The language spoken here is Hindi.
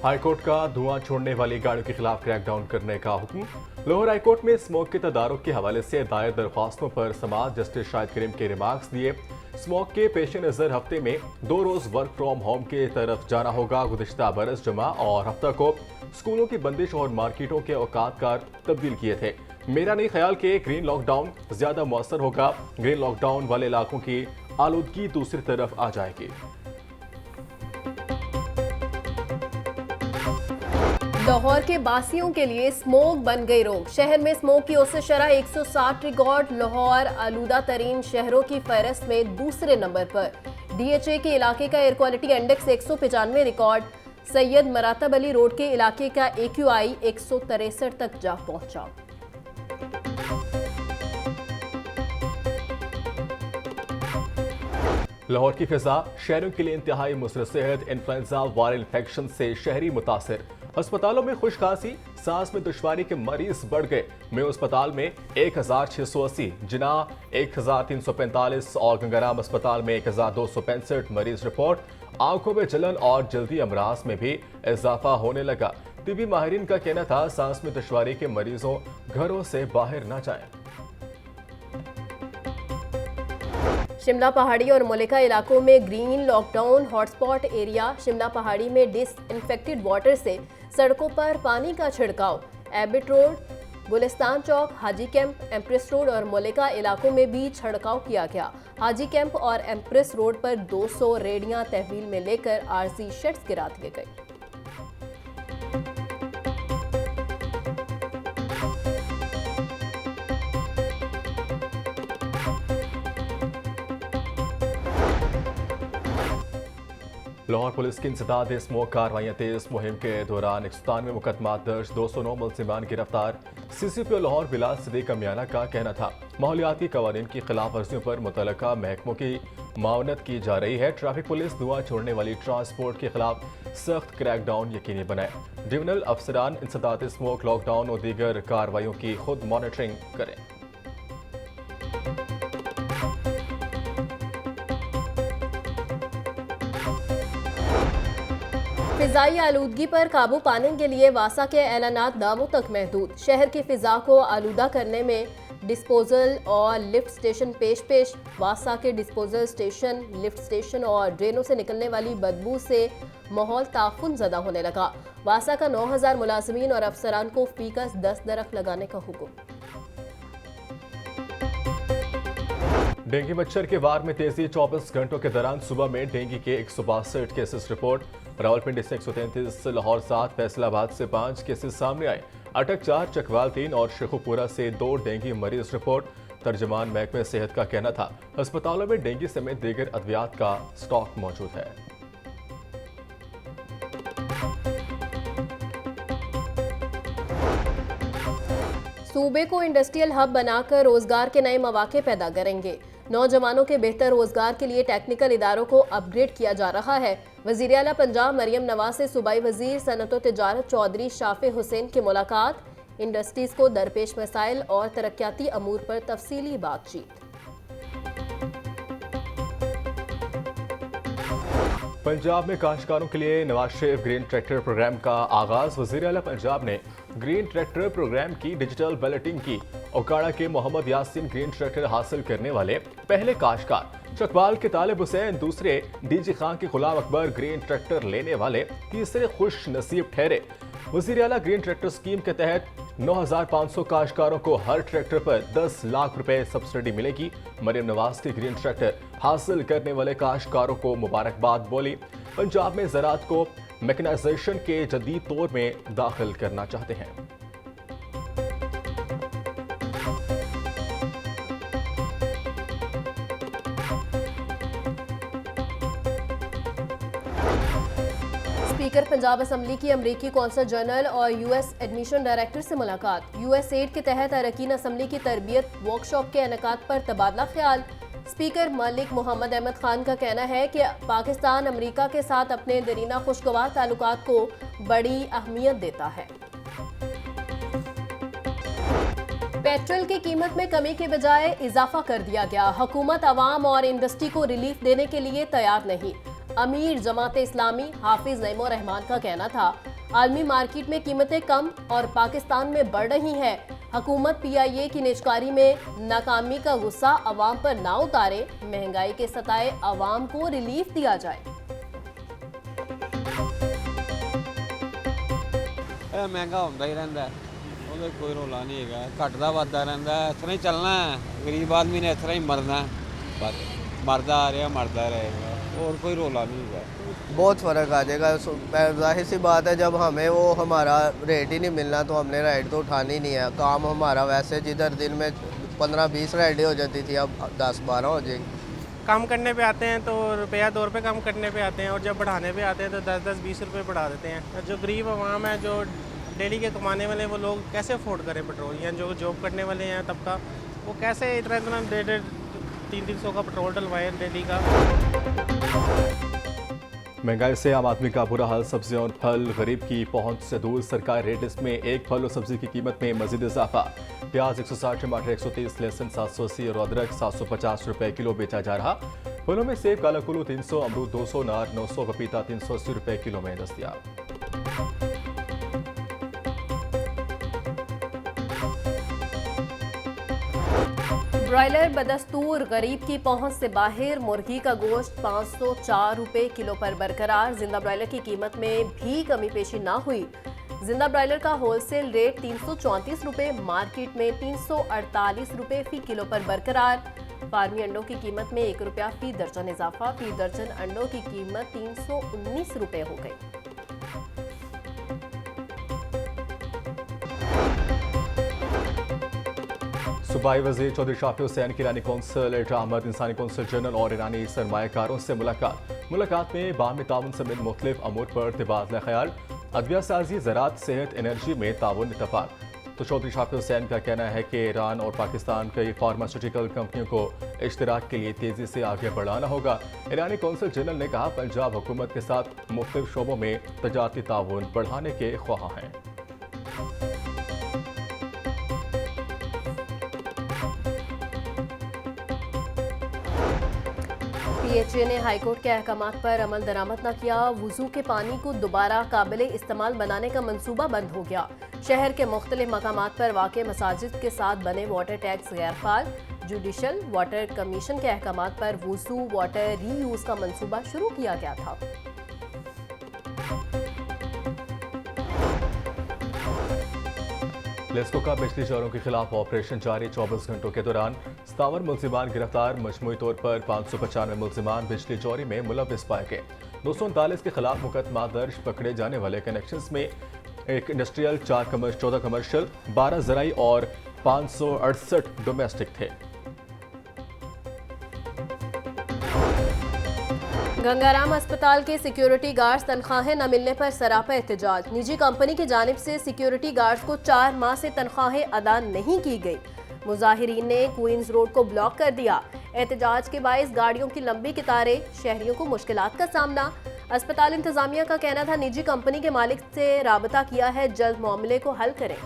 हाईकोर्ट का धुआं छोड़ने वाली गाड़ियों के खिलाफ क्रैकडाउन करने का हुक्म। लाहौर हाईकोर्ट में स्मोक के तदारुक के हवाले से दायर दरख्वास्तों पर समाज जस्टिस शाहिद करीम के रिमार्क्स दिए। स्मोक के पेश नजर हफ्ते में 2 रोज वर्क फ्रॉम होम के तरफ जाना होगा। गुज़िश्ता बरस जुमा और हफ्ता को स्कूलों की बंदिश और मार्केटों के औकात कार तब्दील किए थे। मेरा नहीं ख्याल कि ग्रीन लॉकडाउन ज्यादा मौसर होगा। ग्रीन लॉकडाउन वाले इलाकों की आलूदगी दूसरी तरफ आ जाएगी। लाहौर के बासियों के लिए स्मोक बन गई रोग। शहर में स्मोक की औसत शरह 160 रिकॉर्ड। लाहौर आलूदा तरीन शहरों की फहरिस्त में दूसरे नंबर पर। DHA के इलाके का air quality index 195 record. Syed Maratib Ali road के इलाके का AQI 163 तक जा पहुंचा। लाहौर की फिजा शहरों के लिए इंतहाई मुसर सेहत। इन्फ्लुएंजा वायरल इन्फेक्शन से शहरी मुतासर। अस्पतालों में खुश खांसी सांस में दुश्वारी के मरीज बढ़ गए। मेयो अस्पताल में 1680, जिना 1345 और गंगाराम अस्पताल में 1265 मरीज रिपोर्ट। आंखों में जलन और जल्दी अमराज में भी इजाफा होने लगा। तिबी माहिरीन का कहना था सांस में दुश्वारी के मरीजों घरों से बाहर न जाएं। शिमला पहाड़ी और मलिका इलाकों में green lockdown hotspot area. Shimla पहाड़ी में डिसइंफेक्टेड वाटर से सड़कों पर पानी का छिड़काव। एबिट रोड, गुलिस्तान चौक, हाजी कैंप, एम्प्रेस रोड और मलिका इलाकों में भी छिड़काव किया गया। हाजी कैंप और एम्प्रेस रोड पर 200 रेडियां तहवील में लेकर आरजी शेड्स गिरा दिए गए। लाहौर पुलिस की इंसदाद स्मोक कार्रवाइयां तेज। मुहिम के दौरान 197 मुकदमा दर्ज, 209 मुलजिमान गिरफ्तार। CCPO लाहौर बिलाल सिद्दीक अमियाना का कहना था माहौलियाती कवानीन की खिलाफ वर्जियों पर मुतल्लिका महकमों की मावनत की जा रही है। ट्रैफिक पुलिस धुआं छोड़ने वाली ट्रांसपोर्ट के खिलाफ सख्त क्रैकडाउन यकीनी बनाए। डिविजनल अफसरान इंसदाद स्मोक लॉकडाउन और दीगर कार्रवाइयों की खुद मॉनिटरिंग करें। फिजाई आलूदगी पर काबू पाने के लिए वासा के ऐलानात दावों तक महदूद। शहर की फिजा को आलूदा करने में डिस्पोजल और लिफ्ट स्टेशन पेश। वासा के डिस्पोजल स्टेशन, लिफ्ट स्टेशन और ड्रेनों से निकलने वाली बदबू से माहौल ताफुन ज़दा होने लगा। वासा का 9000 मुलाजमीन और अफसरान को फीकस 10 दरख्त लगाने का हुक्म। डेंगू मच्छर के वार में तेजी। 24 घंटों के दौरान सुबह में डेंगू के 162 केसेस रिपोर्ट। रावलपिंडी से 133, लाहौर 7, फैसलाबाद से 5 केसेस सामने आए। अटक 4, चकवाल 3 और शेखुपुरा से 2 डेंगू मरीज रिपोर्ट। तर्जमान महकमे सेहत का कहना था अस्पतालों में डेंगू समेत दीगर अद्वियात का स्टॉक मौजूद है। सूबे को इंडस्ट्रियल हब बनाकर रोजगार के नए मौके पैदा करेंगे। नौजवानों के बेहतर रोजगार के लिए टेक्निकल इदारों को अपग्रेड किया जा रहा है। वजीर आला पंजाब मरियम नवाज से सूबाई वजीर सनअत व तिजारत चौधरी शाफे हुसैन की मुलाकात। इंडस्ट्रीज को दरपेश मसाइल और तरक्याती अमूर पर तफसीली बातचीत। पंजाब में काश्तकारों के लिए Nawaz Sharif green tractor programme का आगाज। वजीर आला पंजाब ने ग्रीन ट्रैक्टर प्रोग्राम की डिजिटल बैलेटिंग की। ओकाड़ा के मोहम्मद यासीन ग्रीन ट्रैक्टर हासिल करने वाले पहले काश्तकार। चकवाल के तालिब हुसैन दूसरे, डीजी खान के गुलाम अकबर ग्रीन ट्रैक्टर लेने वाले तीसरे खुश नसीब ठहरे। वजीर आला ग्रीन ट्रैक्टर स्कीम के तहत 9500 काश्तकारों को हर ट्रैक्टर पर 10 लाख रुपए सब्सिडी मिलेगी। मरियम नवाज की ग्रीन ट्रैक्टर हासिल करने वाले काश्तकारों को मुबारकबाद बोली। पंजाब में ज़राअत को मैकेनाइजेशन के जदीद तौर में दाखिल करना चाहते हैं। स्पीकर पंजाब असम्बली की अमरीकी कौंसल जनरल और US एडमिशन डायरेक्टर से मुलाकात। USAID के तहत अरकान असम्बली की तरबियत वर्कशॉप के इनेकाद पर तबादला ख्याल। स्पीकर मलिक मोहम्मद अहमद खान का कहना है कि पाकिस्तान अमरीका के साथ अपने दरीना खुशगवार ताल्लुकात को बड़ी अहमियत देता है। पेट्रोल की कीमत में कमी के बजाय इजाफा कर दिया गया। हुकूमत अवाम और इंडस्ट्री को रिलीफ देने के लिए तैयार नहीं। अमीर जमाते इस्लामी हाफिज नईमुर रहमान का कहना था, आलमी मार्केट में कीमतें कम और पाकिस्तान में बढ़ रही हैं। हुकूमत PIA की निजकारी में नाकामी का गुस्सा अवाम पर ना उतारे, महंगाई के सताए अवाम को रिलीफ दिया जाए। महंगा होता ही रहता है, ਉਹਦਾ कोई रौला नहीं है, घटता ਵੱਧਦਾ रहता है, इस तरह ही चलना है। गरीब आदमी ने इस तरह ही मरना है, बस मरदा आ रहा मरदा रहेगा, और कोई रौला नहीं है। बहुत फ़र्क आ जाएगा। जाहिर सी बात है, जब हमें वो हमारा रेट ही नहीं मिलना तो हमने राइड तो उठानी नहीं है। काम हमारा वैसे जिधर दिन में 15-20 राइडें हो जाती थी, अब 10-12 हो जाएगी। काम करने पे आते हैं तो रुपया 2 रुपये कम करने पे आते हैं, और जब बढ़ाने पे आते हैं तो 10-10-20 रुपये बढ़ा देते हैं। जो गरीब आवाम है, जो डेली के कमाने वाले, वो लोग कैसे अफोर्ड करें पेट्रोल, या जो जॉब करने वाले हैं तबका, वो कैसे इतना 300 का पेट्रोल डलवाएं डेली का। महंगाई से आम आदमी का बुरा हाल। सब्जियां और फल गरीब की पहुंच से दूर। सरकार रेट लिस्ट में एक फल और सब्जी की कीमत में मजीद इजाफा। प्याज 160, टमाटर 130, लहसुन 780 और अदरक 750 रुपए किलो बेचा जा रहा। फलों में सेब, काला कुल्लू 300, अमरूद 200, नार 900, पपीता 380 रुपए किलो में दस्तयाब। ब्रॉयलर बदस्तूर, गरीब की पहुंच से बाहर। मुर्गी का गोश्त 504 रुपए किलो पर बरकरार। जिंदा ब्रॉयलर की कीमत में भी कमी पेशी ना हुई। जिंदा ब्रॉयलर का होलसेल रेट 334 रुपए, मार्केट में 348 रुपए फी किलो पर बरकरार। फार्मी अंडों की कीमत में 1 रुपया फी दर्जन इजाफा। फी दर्जन अंडों की कीमत 319 रुपए हो गई। सूबाई वजीर चौधरी शाफी हुसैन की ईरानी कौंसल अहमद, इंसानी कौंसल जनरल और ईरानी सरमायाकारों से मुलाकात में बाहमी ताउन समेत मुख्तलिफ अमूर पर तबादला ख्याल। अदविया साजी, ज़राअत, सेहत, एनर्जी में ताउन इत्तफाक। तो चौधरी शाफी हुसैन का कहना है कि ईरान और पाकिस्तान की फार्मास्यूटिकल कंपनियों को इश्तराक के लिए तेज़ी से आगे बढ़ाना होगा। ईरानी कौंसल जनरल ने कहा, पंजाब हुकूमत के साथ मुख्तलिफ शोबों में तजारती ताउन बढ़ाने के ख्वाह हैं। PHA ने हाईकोर्ट के अहकामात पर अमल दरामद न किया। वुजू के पानी को दोबारा काबिल इस्तेमाल बनाने का मंसूबा बंद हो गया। शहर के मुख्तलिफ मकामात पर वाक़ मसाजिद के साथ बने वाटर टैंक्स गैरफाल। जुडिशल वाटर कमीशन के अहकामात पर वुजू वाटर रीयूज़ का मंसूबा शुरू किया गया था। लेस्को का बिजली चोरों के खिलाफ ऑपरेशन जारी। 24 घंटों के दौरान 57 मुलजिमान गिरफ्तार। मजमूई तौर पर 595 मुलजिमान बिजली चोरी में मुलविस पाए गए। 239 के खिलाफ मुकदमा दर्ज। पकड़े जाने वाले कनेक्शंस में एक इंडस्ट्रियल, 14 कमर्शियल, 12 ज़राई और 568 डोमेस्टिक थे। गंगाराम अस्पताल के सिक्योरिटी गार्ड्स तनख्वाहें न मिलने पर सरापा एहतजाज। निजी कंपनी की जानिब से सिक्योरिटी गार्ड्स को 4 माह से तनख्वाहें अदा नहीं की गई। मुजाहिरीन ने क्वींस रोड को ब्लॉक कर दिया। एहतजाज के बायस गाड़ियों की लंबी कतारें, शहरियों को मुश्किलात का सामना। अस्पताल इंतजामिया का कहना था, निजी कंपनी के मालिक से राबता किया है, जल्द मामले को हल करें।